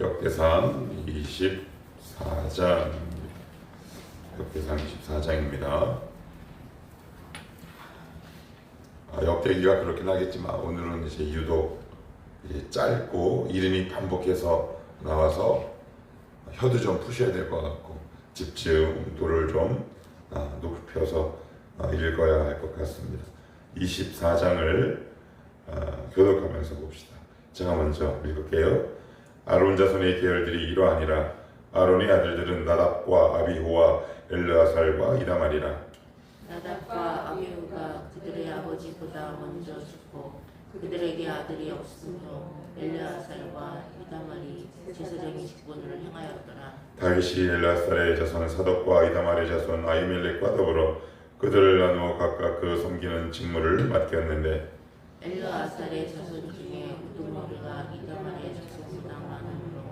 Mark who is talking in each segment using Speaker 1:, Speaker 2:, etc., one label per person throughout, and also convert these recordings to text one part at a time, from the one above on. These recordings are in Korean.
Speaker 1: 역대상 24장, 역대상 24장입니다. 역대기가 그렇긴 하겠지만 오늘은 이제 유독 짧고 이름이 반복해서 나와서 혀도 좀 푸셔야 될 것 같고 집중도를 좀 높여서 읽어야 할 것 같습니다. 24장을 교독하면서 봅시다. 제가 먼저 읽을게요. 아론 자손의 계열들이 이러하니라. 아론의 아들들은 나답과 아비후와 엘르아살과 이다말이라.
Speaker 2: 나답과 아비후가 그들의 아버지보다 먼저 죽고 그들에게 아들이 없으므로 엘르아살과 이다말이 제사장의 직분을 행하였더라.
Speaker 1: 다윗이 엘르아살의 자손 사독과 이다말의 자손 아히멜렉과 더불어 그들을 나누어 각각 그 섬기는 직무를 맡겼는데
Speaker 2: 엘르아살의 자손 중에 우두머리가 이다말의 자손보다 많으므로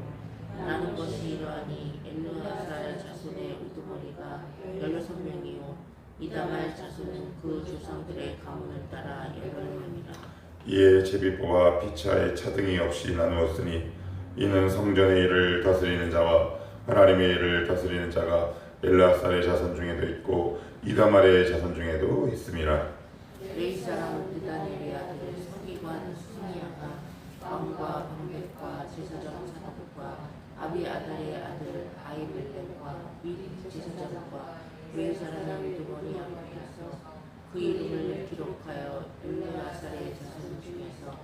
Speaker 2: 나눈 것이 이러하니 엘르아살 자손의 우두머리가 16명이요 이다말 자손은 그 조상들의 가문을 따라 8명이라.
Speaker 1: 이에 제비포와 피차의 차등이 없이 나누었으니 이는 성전의 일을 다스리는 자와 하나님의 일을 다스리는 자가 엘르아살의 자손 중에도 있고 이다말의 자손 중에도 있음이라.
Speaker 2: 레위 사람 느다넬의 아들 서기관 수니아가 왕과 방백과 제사장 사독과 아비아달의 아들 아히멜렉과 윗 제사장과 레위 사람 우두머리 앞에서 그 이름을 기록하여 엘르아살의 자손 중에서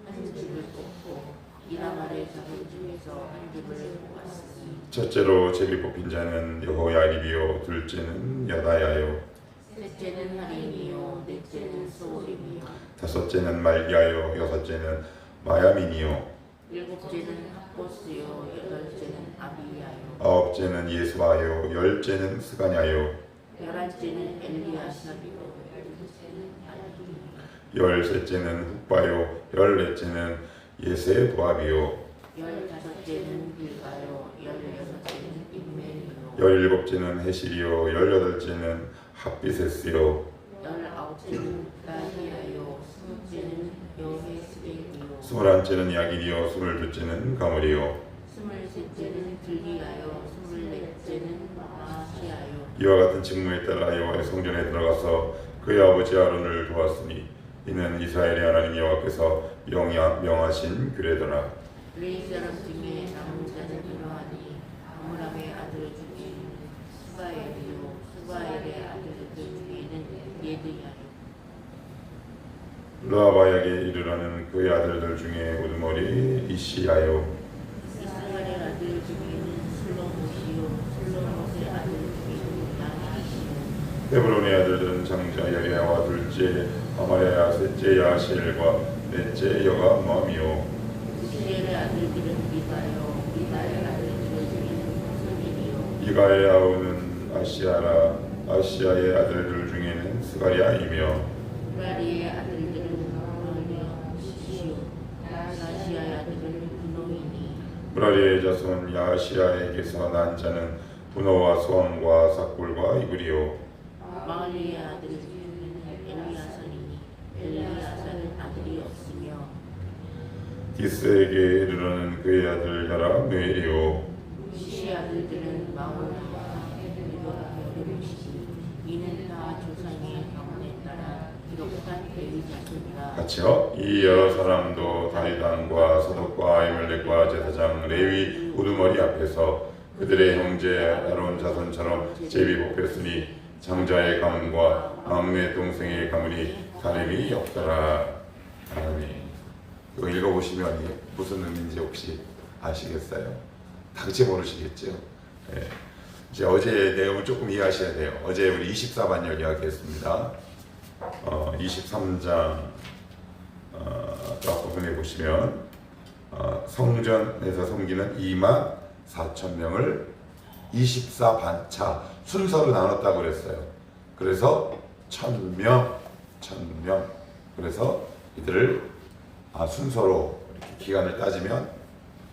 Speaker 2: 한 집을 뽑고 이다말의 자손 중에서 한 집을 뽑았으니
Speaker 1: 첫째로 제비 뽑힌 자는 여호야립이요 둘째는 여다야요
Speaker 2: 셋째는 하림이요 넷째는 소림이요
Speaker 1: 다섯째는 말기야요 여섯째는 마야민이요
Speaker 2: 일곱째는 학보스요 여덟째는 아비야요
Speaker 1: 아홉째는 예수아요 열째는 스가냐요
Speaker 2: 열한째는 엘리아삽이요 열둘째는 알기요
Speaker 1: 열셋째는 훅바요 열넷째는 예세보압이요
Speaker 2: 열다섯째는 빌가요 열여섯째는 임멜이요
Speaker 1: 열일곱째는 헤실이요 열여덟째는 합비세스요
Speaker 2: 열아홉째는 나히야요 스물째는 여헤스벨이요
Speaker 1: 스물한째는 야길이요 스물둘째는 가물이요
Speaker 2: 스물셋째는 들리야요 스물넷째는 마시야요.
Speaker 1: 이와 같은 직무에 따라 여호와의 성전에 들어가서 그의 아버지 아론을 도왔으니 이는 이스라엘의 하나님 여호와께서 명하신 규례더라.
Speaker 2: 레위 사람 중에 남은 자는 이러하니 아므람의 아들 중에 수바엘이요 수바엘의 아들들 중에는 예드야요
Speaker 1: 르아바에게 이르라는 그의 아들들 중에 우두머리 이시야요
Speaker 2: 이스라엘의 아들 중에는 슬로못이요 슬로못의 아들 중에는 야히시요
Speaker 1: 헤브론의 아들들은 장자 여리야와 둘째 아마랴야 셋째 야실과 넷째 여가므암이요
Speaker 2: 이스라엘의 아들들은 미가요 미가의 아들들 중에는 호선이요
Speaker 1: 이가의 아우는 아시아라 아시아의 아들들 중에는 스가랴이며
Speaker 2: 브라리의 아들들은 시시요 나시아의 아들은 분노이니
Speaker 1: 브라리의 자손 야시아에게서 난 자는 분노와 소함과 삭골과 이불이요
Speaker 2: 마을리의 아들 중에는 엘리아살이니 엘리아살은 아들이 없으며
Speaker 1: 디스에게 이르러는 그의 아들 야라 므엘이요
Speaker 2: 시시 아들들은 마올리와 여르무시니 이는 다 조상의 가문에 따라 기록한 레위 자손이라.
Speaker 1: 같이요. 이 여러 사람도 다윗왕과 사독과 아히멜렉과 제사장 레위 우두머리 앞에서 그들의 형제 아론 자손처럼 제비 뽑혔으니 장자의 가문과 막내 동생의 가문이 다름이 없더라. 아멘. 이거 읽어보시면 이게 무슨 의미인지 혹시 아시겠어요? 다 같이 모르시겠죠? 예. 이제 어제 내용을 조금 이해하셔야 돼요. 어제 우리 24반열 이야기했습니다. 23장 앞부분에 보시면 성전에서 섬기는 24,000명을 24반차 순서로 나눴다고 그랬어요. 그래서 1,000명 그래서 이들을 순서로 이렇게 기간을 따지면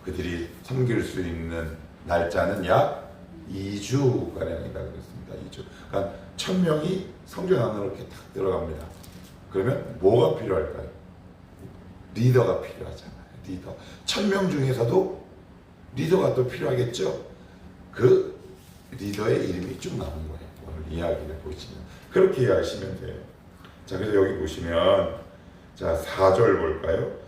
Speaker 1: 그들이 섬길 수 있는 날짜는 약 2주가량이다 그랬습니다. 2주. 그러니까 1,000명이 성전 안으로 이렇게 탁 들어갑니다. 그러면 뭐가 필요할까요? 리더가 필요하잖아요. 리더. 1,000명 중에서도 리더가 또 필요하겠죠. 그 리더의 이름이 쭉 나온 거예요. 오늘 이야기를 보시면 그렇게 이해하시면 돼요. 자, 그래서 여기 보시면 자 4절 볼까요?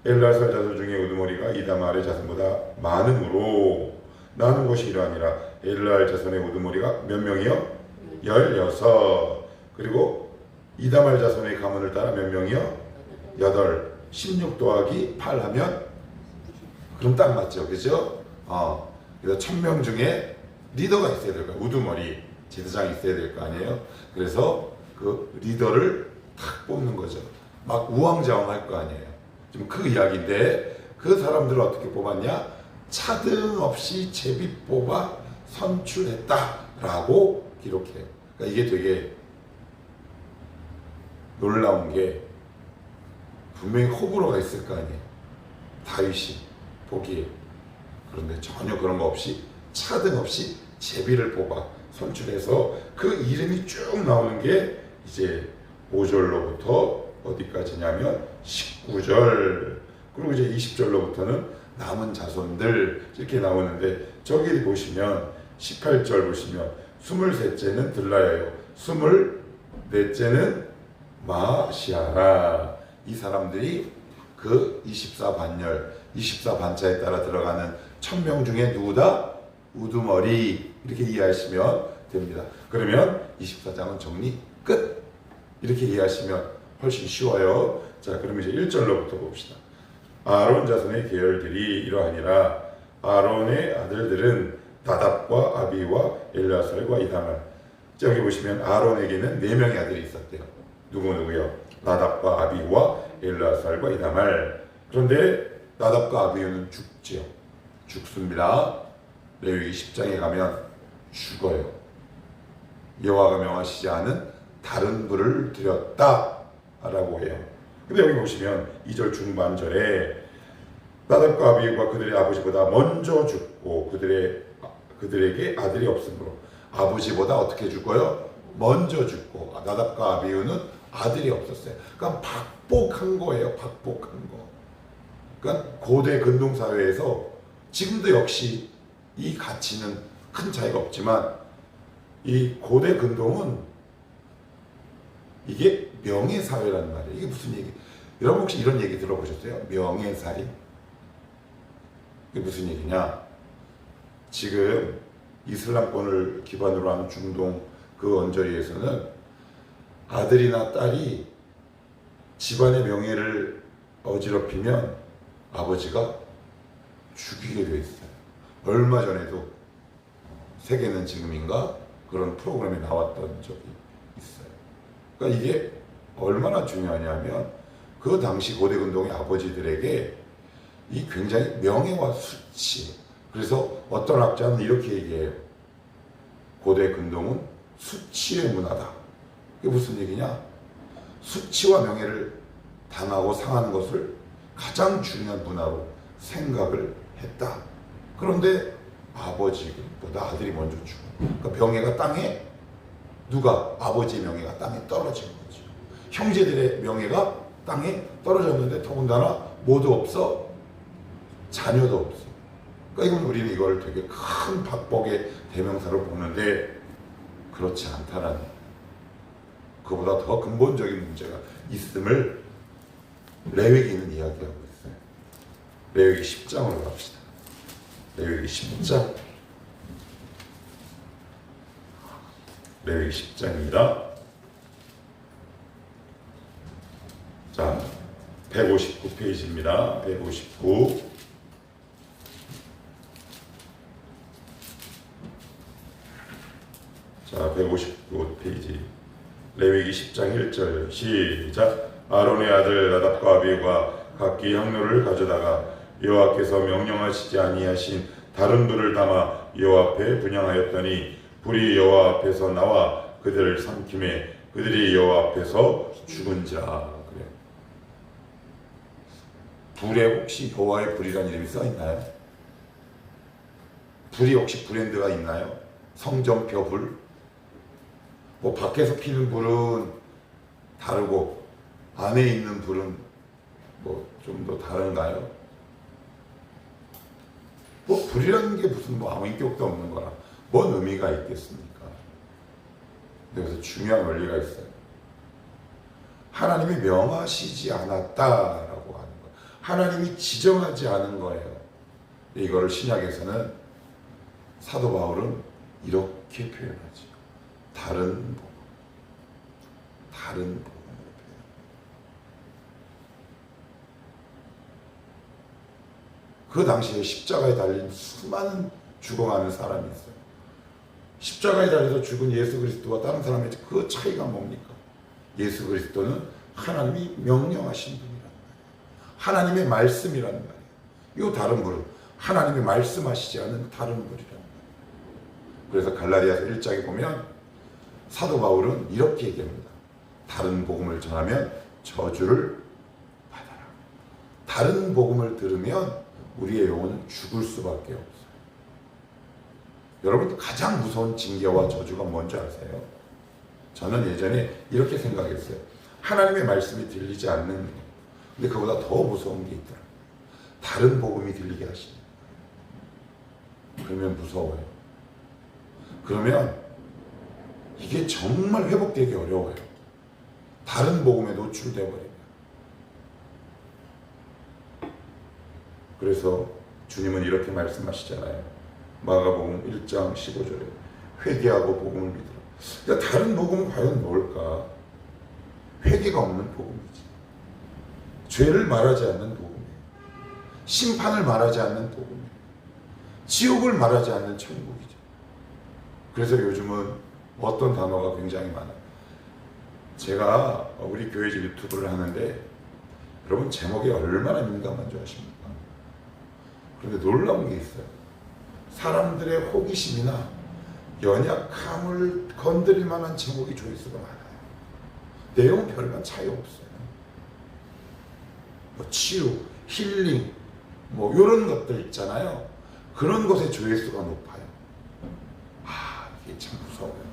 Speaker 1: 엘라살 자손 중에 우두머리가 이다말의 자손보다 많으므로 나는 것이 이러하니라. 엘라살 자손의 우두머리가 몇 명이요? 16. 그리고 이다말 자손의 가문을 따라 몇 명이요? 8. 16 더하기 8 하면 그럼 딱 맞죠, 그죠? 그래서 1000명 중에 리더가 있어야 될 거예요. 우두머리 제사장이 있어야 될 거 아니에요. 그래서 그 리더를 탁 뽑는 거죠. 막 우왕좌왕할 거 아니에요. 지금 그 이야기인데 그 사람들을 어떻게 뽑았냐? 차등 없이 제비 뽑아 선출했다라고 기록해요. 그러니까 이게 되게 놀라운 게 분명히 호불호가 있을 거 아니에요. 다윗이 보기에. 그런데 전혀 그런 거 없이 차등 없이 제비를 뽑아 선출해서 그 이름이 쭉 나오는 게 이제 5절로부터 어디까지냐면 19절, 그리고 이제 20절로부터는 남은 자손들 이렇게 나오는데, 저기 보시면 18절 보시면 23째는 들라야요, 24째는 마시아라. 이 사람들이 그 24반열, 24반차에 따라 들어가는 1000명 중에 누구다? 우두머리. 이렇게 이해하시면 됩니다. 그러면 24장은 정리 끝. 이렇게 이해하시면 훨씬 쉬워요. 자, 그럼 이제 1절로부터 봅시다. 아론 자손의 계열들이 이러하니라. 아론의 아들들은 나답과 아비와 엘르아살과 이다말. 여기 보시면 아론에게는 4명의 아들이 있었대요. 누구요? 나답과 아비와 엘르아살과 이다말. 그런데 나답과 아비는 죽지요. 죽습니다. 레위기 10장에 가면 죽어요. 여호와가 명하시지 않은 다른 불을 드렸다라고 해요. 근데 여기 보시면 2절 중반절에 나답과 아비유가 그들의 아버지보다 먼저 죽고 그들에게 아들이 없으므로, 아버지보다 어떻게 죽어요? 먼저 죽고. 나답과 아비유는 아들이 없었어요. 그러니까 박복한 거예요. 박복한 거. 그러니까 고대 근동 사회에서 지금도 역시 이 가치는 큰 차이가 없지만, 이 고대 근동은 이게 명예사회라는 말이에요. 이게 무슨 얘기? 여러분 혹시 이런 얘기 들어보셨어요? 명예살인? 이게 무슨 얘기냐? 지금 이슬람권을 기반으로 하는 중동 그 언저리에서는 아들이나 딸이 집안의 명예를 어지럽히면 아버지가 죽이게 돼 있어요. 얼마 전에도 세계는 지금인가 그런 프로그램에 나왔던 적이 있어요. 그러니까 이게 얼마나 중요하냐면, 그 당시 고대 근동의 아버지들에게 이 굉장히 명예와 수치. 그래서 어떤 학자는 이렇게 얘기해요. 고대 근동은 수치의 문화다. 이게 무슨 얘기냐? 수치와 명예를 당하고 상하는 것을 가장 중요한 문화로 생각을 했다. 그런데 아버지보다 아들이 먼저 죽어. 그러니까 명예가 땅에, 누가? 아버지의 명예가 땅에 떨어진 거죠. 형제들의 명예가 땅에 떨어졌는데 더군다나 뭐도 없어? 자녀도 없어. 그러니까 이건 우리는 이걸 되게 큰 박복의 대명사로 보는데 그렇지 않다라는, 그보다 더 근본적인 문제가 있음을 레위기는 이야기하고 있어요. 레위기 10장으로 갑시다. 레위기 10장. 레위기 10장입니다. 자, 159페이지입니다. 159. 자, 159페이지. 레위기 10장 1절 시작. 아론의 아들 나답과 아비유가 각기 향로를 가져다가 여호와께서 명령하시지 아니하신 다른 불을 담아 여호와 앞에 분향하였더니 불이 여호와 앞에서 나와 그들을 삼키매 그들이 여호와 앞에서 죽은지라. 그래. 불에 혹시 여호와의 불이라는 이름이 써 있나요? 불이 혹시 브랜드가 있나요? 성전표 불? 뭐 밖에서 피는 불은 다르고 안에 있는 불은 뭐 좀 더 다른가요? 뭐 불이라는 게 무슨 뭐 아무 인격도 없는 거라 뭔 의미가 있겠습니까? 여기서 중요한 원리가 있어요. 하나님이 명하시지 않았다라고 하는 거예요. 하나님이 지정하지 않은 거예요. 이걸 신약에서는 사도 바울은 이렇게 표현하죠. 다른 복음. 다른 복음으로 표현합니다. 그 당시에 십자가에 달린 수많은 죽어가는 사람이 있어요. 십자가에 달려서 죽은 예수 그리스도와 다른 사람의 그 차이가 뭡니까? 예수 그리스도는 하나님이 명령하신 분이란 말이에요. 하나님의 말씀이란 말이에요. 이 다른 분은 하나님이 말씀하시지 않은 다른 분이란 말이에요. 그래서 갈라디아서 1장에 보면 사도 바울은 이렇게 얘기합니다. 다른 복음을 전하면 저주를 받아라. 다른 복음을 들으면 우리의 영혼은 죽을 수밖에 없어요. 여러분 가장 무서운 징계와 저주가 뭔지 아세요? 저는 예전에 이렇게 생각했어요. 하나님의 말씀이 들리지 않는 것. 근데 그보다 더 무서운 게 있더라고요. 다른 복음이 들리게 하시는 거예요. 그러면 무서워요. 그러면 이게 정말 회복되기 어려워요. 다른 복음에 노출되어 버립니다. 그래서 주님은 이렇게 말씀하시잖아요. 마가복음 1장 15절에 회개하고 복음을 믿으라. 그러니까 다른 복음은 과연 뭘까? 회개가 없는 복음이지. 죄를 말하지 않는 복음이에요. 심판을 말하지 않는 복음이에요. 지옥을 말하지 않는 천국이죠. 그래서 요즘은 어떤 단어가 굉장히 많아요. 제가 우리 교회에서 유튜브를 하는데 여러분 제목이 얼마나 민감한 줄 아십니까? 그런데 놀라운 게 있어요. 사람들의 호기심이나 연약함을 건드릴 만한 제목이 조회수가 많아요. 내용은 별반 차이 없어요. 뭐 치유, 힐링, 뭐 이런 것들 있잖아요. 그런 것의 조회수가 높아요. 이게 참 무서워요.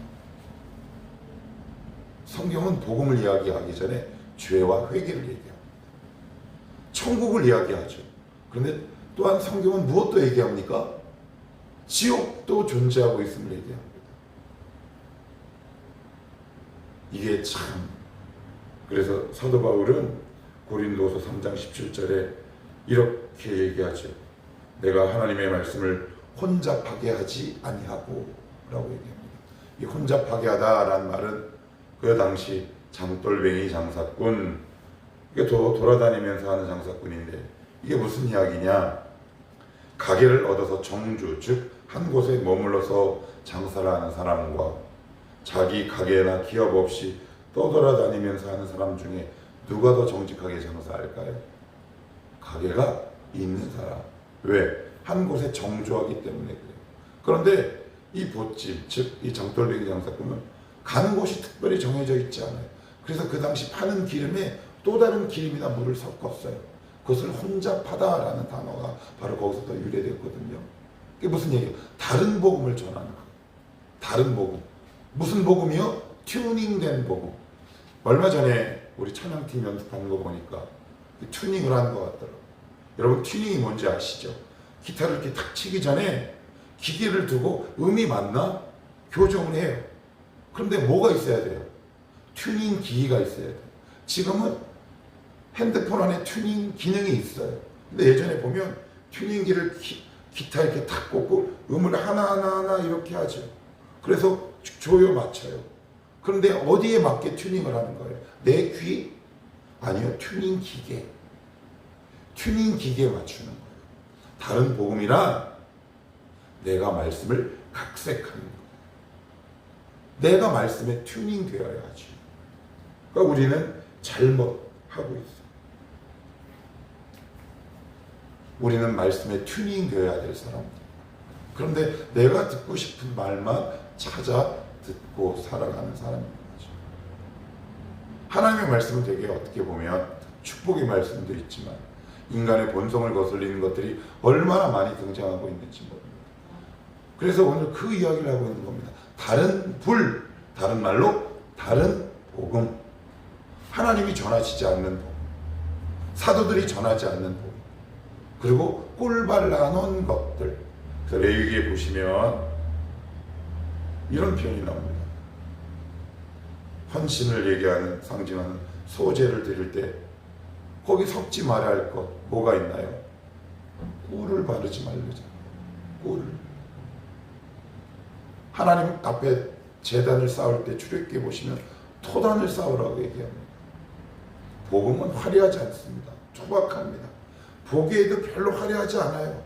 Speaker 1: 성경은 복음을 이야기하기 전에 죄와 회개를 얘기합니다. 천국을 이야기하죠. 그런데 또한 성경은 무엇도 얘기합니까? 지옥도 존재하고 있음을 얘기합니다. 이게 참 그래서 사도 바울은 고린도서 3장 17절에 이렇게 얘기하죠. 내가 하나님의 말씀을 혼잡하게 하지 아니하고 라고 얘기합니다. 이 혼잡하게 하다라는 말은 그 당시 장돌뱅이 장사꾼, 이게 돌아다니면서 하는 장사꾼인데 이게 무슨 이야기냐? 가게를 얻어서 정주, 즉 한 곳에 머물러서 장사를 하는 사람과 자기 가게나 기업 없이 떠돌아다니면서 하는 사람 중에 누가 더 정직하게 장사할까요? 가게가 있는 사람. 왜? 한 곳에 정주하기 때문에 그래요. 그런데 이 보집, 즉 이 장돌뱅이 장사꾼은 가는 곳이 특별히 정해져 있지 않아요. 그래서 그 당시 파는 기름에 또 다른 기름이나 물을 섞었어요. 그것을 혼잡하다라는 단어가 바로 거기서부터 유래됐거든요. 그게 무슨 얘기예요? 다른 복음을 전하는 거. 다른 복음. 무슨 복음이요? 튜닝된 복음. 얼마 전에 우리 찬양팀 연습하는 거 보니까 튜닝을 하는 것 같더라고요. 여러분 튜닝이 뭔지 아시죠? 기타를 이렇게 탁 치기 전에 기계를 두고 음이 맞나? 교정을 해요. 그런데 뭐가 있어야 돼요? 튜닝 기기가 있어야 돼요. 지금은 핸드폰 안에 튜닝 기능이 있어요. 근데 예전에 보면 튜닝기를 기타 이렇게 탁 꽂고 음을 하나하나 이렇게 하죠. 그래서 조여 맞춰요. 그런데 어디에 맞게 튜닝을 하는 거예요? 내 귀? 아니요. 튜닝 기계. 튜닝 기계에 맞추는 거예요. 다른 복음이란 내가 말씀을 각색하는 거예요. 내가 말씀에 튜닝 되어야 하죠. 그러니까 우리는 잘못하고 있어요. 우리는 말씀에 튜닝 되어야 될 사람들. 그런데 내가 듣고 싶은 말만 찾아 듣고 살아가는 사람인 거죠. 하나님의 말씀은 되게 어떻게 보면 축복의 말씀도 있지만 인간의 본성을 거슬리는 것들이 얼마나 많이 등장하고 있는지 모릅니다. 그래서 오늘 그 이야기를 하고 있는 겁니다. 다른 불, 다른 말로 다른 복음. 하나님이 전하시지 않는 복음. 사도들이 전하지 않는 복음. 그리고 꿀발라 놓은 것들. 그래서 레위기에 보시면 이런 표현이 나옵니다. 헌신을 얘기하는, 상징하는 소제를 드릴 때 거기 섞지 말아야 할 것 뭐가 있나요? 꿀을 바르지 말자. 꿀. 하나님 앞에 제단을 쌓을 때 출애굽기에 보시면 토단을 쌓으라고 얘기합니다. 복음은 화려하지 않습니다. 초박합니다. 보기에도 별로 화려하지 않아요.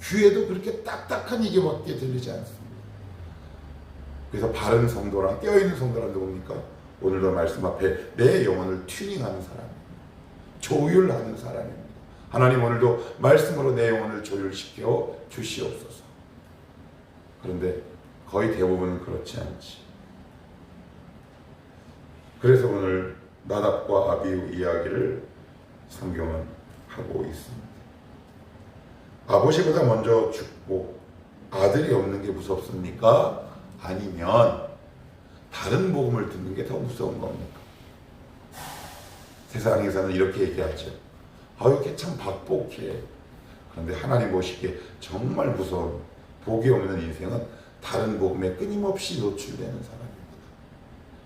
Speaker 1: 귀에도 그렇게 딱딱한 이게밖에 들리지 않습니다. 그래서 바른 성도랑 깨어있는 성도란 누굽니까? 오늘도 말씀 앞에 내 영혼을 튜닝하는 사람입니다. 조율하는 사람입니다. 하나님 오늘도 말씀으로 내 영혼을 조율시켜 주시옵소서. 그런데 거의 대부분은 그렇지 않지. 그래서 오늘 나답과 아비후 이야기를 성경은 하고 있습니다. 아버지보다 먼저 죽고 아들이 없는 게 무섭습니까? 아니면 다른 복음을 듣는 게 더 무서운 겁니까? 세상에서는 이렇게 얘기하죠. 이렇게 참 박복해. 그런데 하나님 보시기에 정말 무서운 복이 없는 인생은 다른 복음에 끊임없이 노출되는 사람입니다.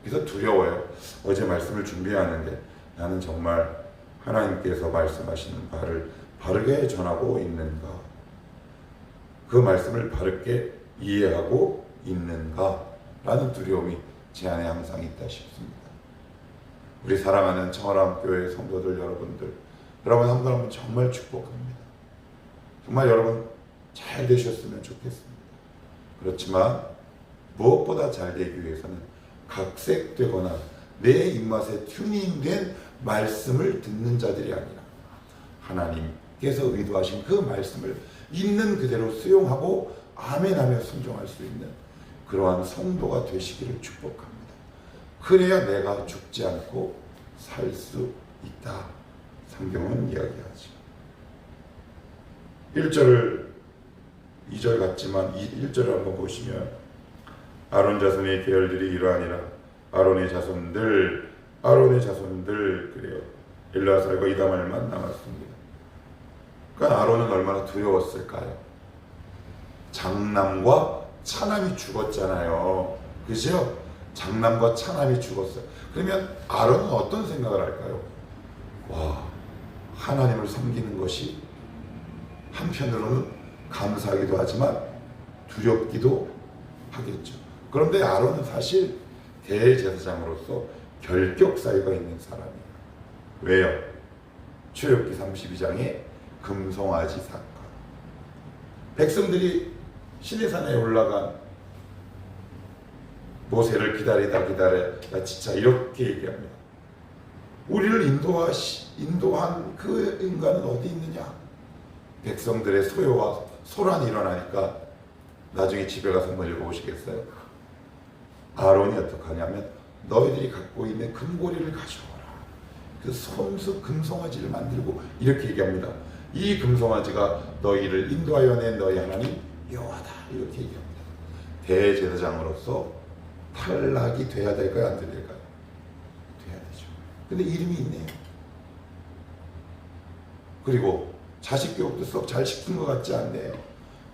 Speaker 1: 그래서 두려워요. 어제 말씀을 준비하는데 나는 정말 하나님께서 말씀하시는 바를 바르게 전하고 있는가? 그 말씀을 바르게 이해하고 있는가? 라는 두려움이 제 안에 항상 있다 싶습니다. 우리 사랑하는 청월함교회 성도들 여러분들, 여러분 한 분 한 분 정말 축복합니다. 정말 여러분 잘 되셨으면 좋겠습니다. 그렇지만 무엇보다 잘 되기 위해서는 각색되거나 내 입맛에 튜닝된 말씀을 듣는 자들이 아니라 하나님께서 의도하신 그 말씀을 있는 그대로 수용하고 아멘하며 순종할 수 있는 그러한 성도가 되시기를 축복합니다. 그래야 내가 죽지 않고 살 수 있다. 성경은 이야기하죠. 1절을 2절 같지만 1절을 한번 보시면 아론 자손의 계열들이 이러하니라. 아론의 자손들 그래요. 엘르아살과 이다말만 남았습니다. 그러니까 아론은 얼마나 두려웠을까요? 장남과 차남이 죽었잖아요. 그죠? 장남과 차남이 죽었어요. 그러면 아론은 어떤 생각을 할까요? 와, 하나님을 섬기는 것이 한편으로는 감사하기도 하지만 두렵기도 하겠죠. 그런데 아론은 사실 대제사장으로서 결격 사유가 있는 사람이에요. 왜요? 출애굽기 32장의 금송아지 사건. 백성들이 시내산에 올라간 모세를 기다리다 나 진짜 이렇게 얘기합니다. 우리를 인도한 그 인간은 어디 있느냐? 백성들의 소요와 소란이 일어나니까 나중에 집에 가서 한번 읽어보시겠어요? 아론이 어떻게 하냐면 너희들이 갖고 있는 금고리를 가져오라. 그 손수 금송아지를 만들고 이렇게 얘기합니다. 이 금송아지가 너희를 인도하여 낸 너희 하나님 여호와다. 이렇게 얘기합니다. 대제사장으로서 탈락이 돼야 될까요? 안 돼야 될까요? 돼야 되죠. 근데 이름이 있네요. 그리고 자식 교육도 썩 잘 시킨 것 같지 않네요.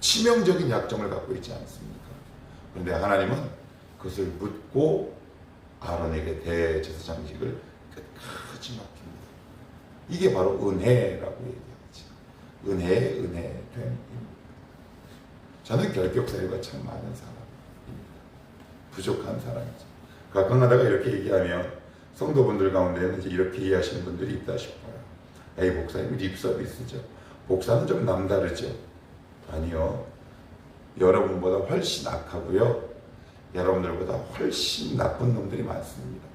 Speaker 1: 치명적인 약점을 갖고 있지 않습니까? 그런데 하나님은 그것을 묻고 아론에게 대제사장직을 끝까지 맡깁니다. 이게 바로 은혜라고 얘기하죠. 은혜의 은혜됨입니다. 저는 결격 사유가 참 많은 사람입니다. 부족한 사람이죠. 가끔 가다가 이렇게 얘기하면 성도분들 가운데는 이제 이렇게 이해하시는 분들이 있다 싶어요. 에이, 목사님 립서비스죠. 목사는 좀 남다르죠. 아니요. 여러분보다 훨씬 악하고요. 여러분들보다 훨씬 나쁜 놈들이 많습니다.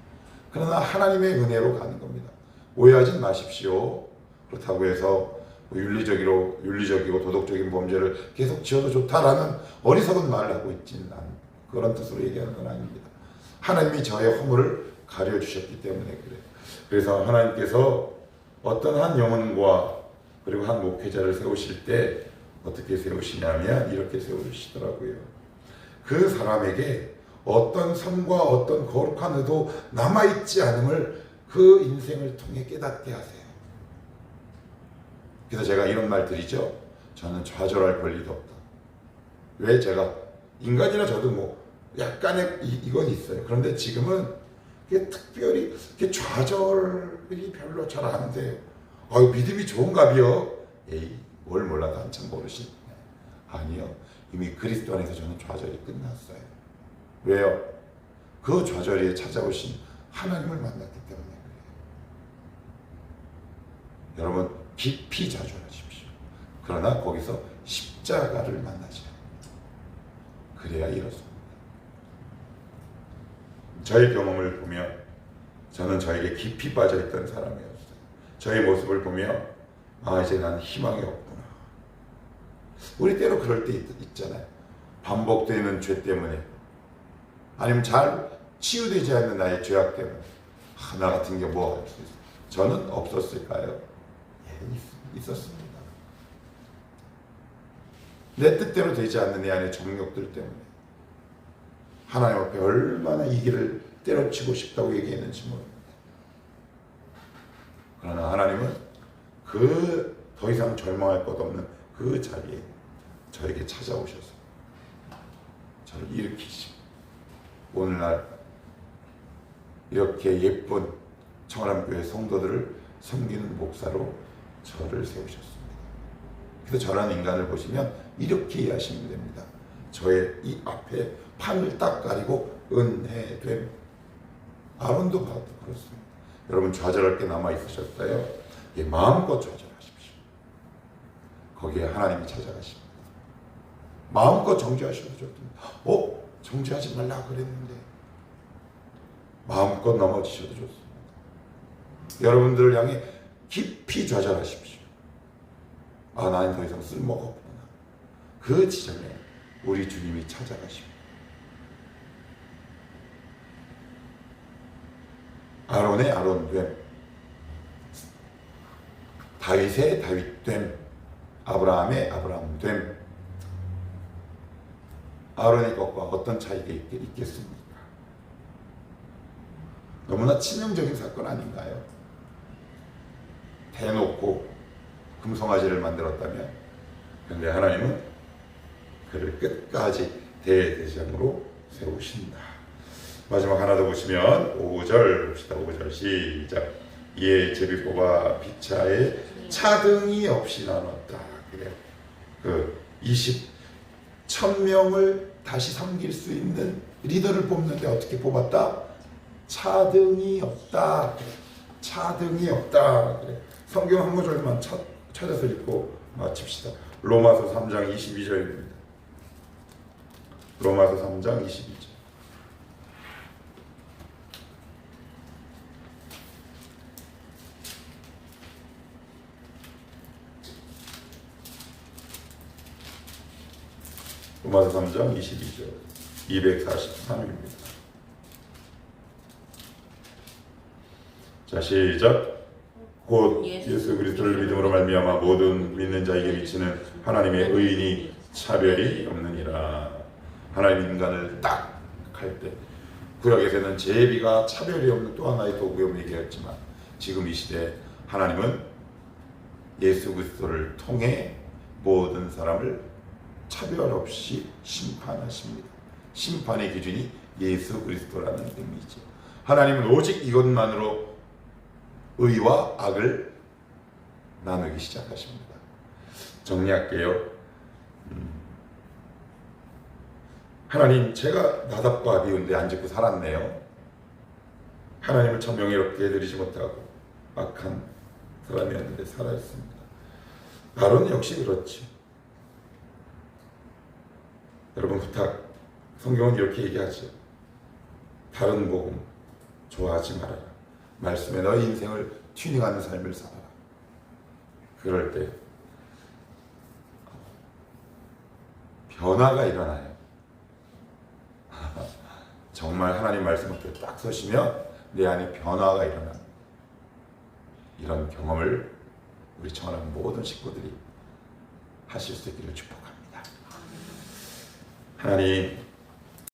Speaker 1: 그러나 하나님의 은혜로 가는 겁니다. 오해하지 마십시오. 그렇다고 해서 윤리적이고 도덕적인 범죄를 계속 지어도 좋다라는 어리석은 말을 하고 있지는 않습니다. 그런 뜻으로 얘기하는 건 아닙니다. 하나님이 저의 허물을 가려주셨기 때문에 그래요. 그래서 하나님께서 어떤 한 영혼과 그리고 한 목회자를 세우실 때 어떻게 세우시냐면 이렇게 세우시더라고요. 그 사람에게 어떤 선과 어떤 거룩한 의도 남아있지 않음을 그 인생을 통해 깨닫게 하세요. 그래서 제가 이런 말 드리죠. 저는 좌절할 권리도 없다. 왜? 제가 인간이나 저도 뭐 약간의 이건 있어요. 그런데 지금은 특별히 좌절이 별로 잘 안 돼요. 믿음이 좋은가비요? 에이, 뭘 몰라도 한참 모르시네. 아니요, 이미 그리스도 안에서 저는 좌절이 끝났어요. 왜요? 그 좌절에 찾아오신 하나님을 만났기 때문에 그래요. 여러분, 깊이 좌절하십시오. 그러나 거기서 십자가를 만나셔야 합니다. 그래야 이렇습니다. 저의 경험을 보면 저는 저에게 깊이 빠져있던 사람이었어요. 저의 모습을 보며 이제 난 희망이 없구나. 우리 때로 그럴 때 있잖아요. 반복되는 죄 때문에, 아니면 잘 치유되지 않는 나의 죄악 때문에 나 같은 게 뭐 할 수 있어요? 저는 없었을까요? 예, 있었습니다. 내 뜻대로 되지 않는 내 안의 정욕들 때문에 하나님 앞에 얼마나 이 길을 때려치고 싶다고 얘기했는지 모릅니다. 그러나 하나님은 더 이상 절망할 것 없는 그 자리에 저에게 찾아오셔서 저를 일으키시고 오늘날 이렇게 예쁜 청아람교회 성도들을 섬기는 목사로 저를 세우셨습니다. 그래서 저라는 인간을 보시면 이렇게 이해하시면 됩니다. 저의 이 앞에 판을 딱 가리고 은혜됨. 아론도 봐도 그렇습니다. 여러분, 좌절할 게 남아 있으셨어요? 예, 마음껏 좌절하십시오. 거기에 하나님이 찾아가십니다. 마음껏 정죄하셔도 좋습니다. 정죄하지 말라 그랬는데 마음껏 넘어지셔도 좋습니다. 여러분들을 향해 깊이 좌절하십시오. 나는 더 이상 쓸모가 없구나. 그 지점에 우리 주님이 찾아가십니다. 아론의 아론됨, 다윗의 다윗됨, 아브라함의 아브라함됨. 아론의 것과 어떤 차이가 있겠습니까? 너무나 치명적인 사건 아닌가요? 대놓고 금송아지를 만들었다면, 그런데 하나님은 그를 끝까지 대대장으로 세우신다. 마지막 하나 더 보시면 5절 봅시다. 5절 시작. 이에 제비뽑아 피차에 차등이 없이 나눴다. 그래요. 10,000명을 다시 섬길 수 있는 리더를 뽑는데 어떻게 뽑았다? 차등이 없다. 그래. 차등이 없다. 그래. 성경 한 구절만 찾아서 읽고 마칩시다. 로마서 3장 22절입니다. 로마서 3장 22절. 로마서 3장 22절 243입니다. 자, 시작. 곧 예수 그리스도를 믿음으로 말미암아 모든 믿는 자에게 미치는 하나님의 의인이 차별이 없느니라. 하나님 인간을 딱 할 때, 구약에서는 제비가 차별이 없는 또 하나의 도구요 얘기했지만, 지금 이 시대에 하나님은 예수 그리스도를 통해 모든 사람을 차별 없이 심판하십니다. 심판의 기준이 예수 그리스도라는 의미죠. 하나님은 오직 이것만으로 의와 악을 나누기 시작하십니다. 정리할게요. 하나님, 제가 나답과 아비후인데 안 짓고 살았네요. 하나님을 참 명예롭게 해드리지 못하고 악한 사람이었는데 살아있습니다. 아론 역시 그렇지. 여러분, 부탁. 성경은 이렇게 얘기하죠. 다른 복음 좋아하지 말아라. 말씀에 너의 인생을 튜닝하는 삶을 살아라. 그럴 때 변화가 일어나요. 정말 하나님 말씀 앞에 딱 서시면 내 안에 변화가 일어나는 이런 경험을 우리 청하는 모든 식구들이 하실 수 있기를 축복합니다. 하나님,